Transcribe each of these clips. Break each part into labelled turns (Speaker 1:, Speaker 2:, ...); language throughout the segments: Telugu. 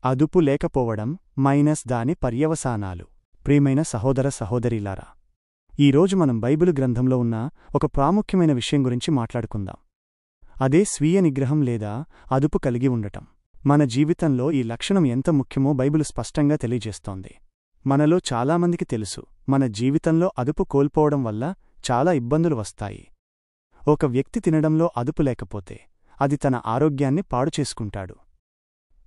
Speaker 1: అదుపు లేకపోవడం మైనస్ దాని పర్యవసానాలు. ప్రియమైన సహోదర సహోదరీలారా, ఈరోజు మనం బైబిలు గ్రంథంలో ఉన్న ఒక ప్రాముఖ్యమైన విషయం గురించి మాట్లాడుకుందాం. అదే స్వీయ నిగ్రహం లేదా అదుపు కలిగి ఉండటం. మన జీవితంలో ఈ లక్షణం ఎంత ముఖ్యమో బైబిలు స్పష్టంగా తెలియజేస్తోంది. మనలో చాలామందికి తెలుసు, మన జీవితంలో అదుపు కోల్పోవడం వల్ల చాలా ఇబ్బందులు వస్తాయి. ఒక వ్యక్తి తినడంలో అదుపు లేకపోతే అది తన ఆరోగ్యాన్ని పాడుచేసుకుంటాడు.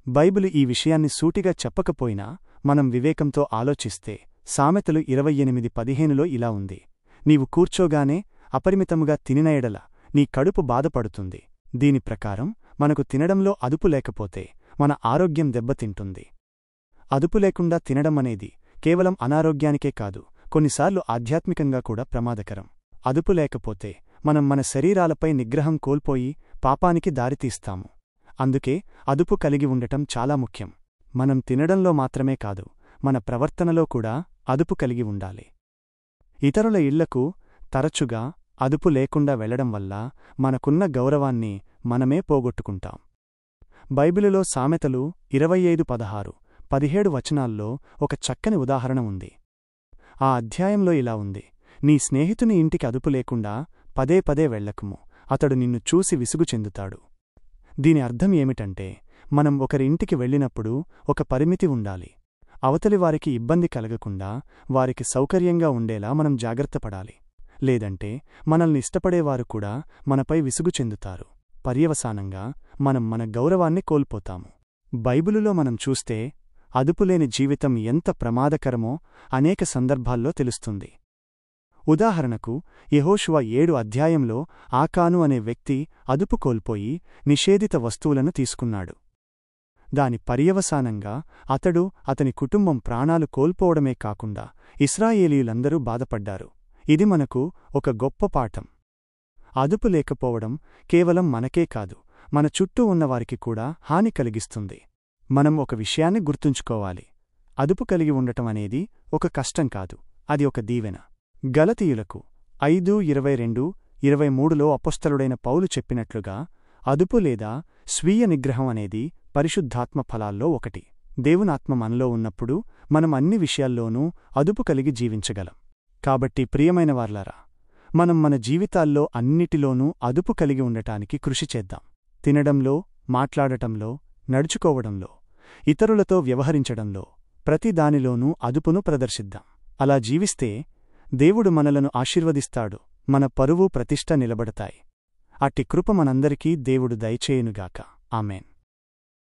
Speaker 1: బైబిలు ఈ విషయాన్ని సూటిగా చెప్పకపోయినా మనం వివేకంతో ఆలోచిస్తే సామెతలు 28:15లో ఇలా ఉంది: నీవు కూర్చోగానే అపరిమితముగా తినిన ఎడల నీ కడుపు బాధపడుతుంది. దీని ప్రకారం మనకు తినడంలో అదుపు లేకపోతే మన ఆరోగ్యం దెబ్బతింటుంది. అదుపు లేకుండా తినడం అనేది కేవలం అనారోగ్యానికే కాదు, కొన్నిసార్లు ఆధ్యాత్మికంగా కూడా ప్రమాదకరం. అదుపు లేకపోతే మనం మన శరీరాలపై నిగ్రహం కోల్పోయి పాపానికి దారితీస్తాము. అందుకే అదుపు కలిగి ఉండటం చాలా ముఖ్యం. మనం తినడంలో మాత్రమే కాదు, మన ప్రవర్తనలో కూడా అదుపు కలిగి ఉండాలి. ఇతరుల ఇళ్లకు తరచుగా అదుపు లేకుండా వెళ్లడం వల్ల మనకున్న గౌరవాన్ని మనమే పోగొట్టుకుంటాం. బైబిలులో సామెతలు 25:16, 17 వచనాల్లో ఒక చక్కని ఉదాహరణ ఉంది. ఆ అధ్యాయంలో ఇలా ఉంది: నీ స్నేహితుని ఇంటికి అదుపు లేకుండా పదే పదే వెళ్లకుము, అతడు నిన్ను చూసి విసుగు చెందుతాడు. దీని అర్థం ఏమిటంటే, మనం ఒకరి ఇంటికి వెళ్ళినప్పుడు ఒక పరిమితి ఉండాలి. అవతలివారికి ఇబ్బంది కలగకుండా వారికి సౌకర్యంగా ఉండేలా మనం జాగ్రత్తపడాలి. లేదంటే మనల్ని ఇష్టపడేవారు కూడా మనపై విసుగు చెందుతారు. పర్యవసానంగా మనం మన గౌరవాన్ని కోల్పోతాము. బైబిలులో మనం చూస్తే అదుపులేని జీవితం ఎంత ప్రమాదకరమో అనేక సందర్భాల్లో తెలుస్తుంది. ఉదాహరణకు యెహోషువ 7 అధ్యాయంలో ఆకాను అనే వ్యక్తి అదుపు కోల్పోయి నిషేధిత వస్తువులను తీసుకున్నాడు. దాని పర్యవసానంగా అతడు, అతని కుటుంబం ప్రాణాలు కోల్పోవడమే కాకుండా ఇశ్రాయేలీయులందరూ బాధపడ్డారు. ఇది మనకు ఒక గొప్ప పాఠం. అదుపు లేకపోవడం కేవలం మనకే కాదు, మన చుట్టూ ఉన్నవారికి కూడా హాని కలిగిస్తుంది. మనం ఒక విషయాన్ని గుర్తుంచుకోవాలి: అదుపు కలిగి ఉండటం అనేది ఒక కష్టం కాదు, అది ఒక దీవెన. గలతీయులకు 5:22-23లో అపొస్తలుడైన పౌలు చెప్పినట్లుగా, అదుపు లేదా స్వీయ నిగ్రహం అనేది పరిశుద్ధాత్మ ఫలాల్లో ఒకటి. దేవునాత్మ మనలో ఉన్నప్పుడు మనం అన్ని విషయాల్లోనూ అదుపు కలిగి జీవించగలం. కాబట్టి ప్రియమైనవార్లారా, మనం మన జీవితాల్లో అన్నిటిలోనూ అదుపు కలిగి ఉండటానికి కృషి చేద్దాం. తినడంలో, మాట్లాడటంలో, నడుచుకోవడంలో, ఇతరులతో వ్యవహరించడంలో, ప్రతి దానిలోనూ అదుపును ప్రదర్శిద్దాం. అలా జీవిస్తే దేవుడు మనలను ఆశీర్వదిస్తాడు, మన పరువు ప్రతిష్ఠ నిలబడతాయి. అట్టి కృప మనందరికీ దేవుడు దయచేయునుగాక. ఆమేన్.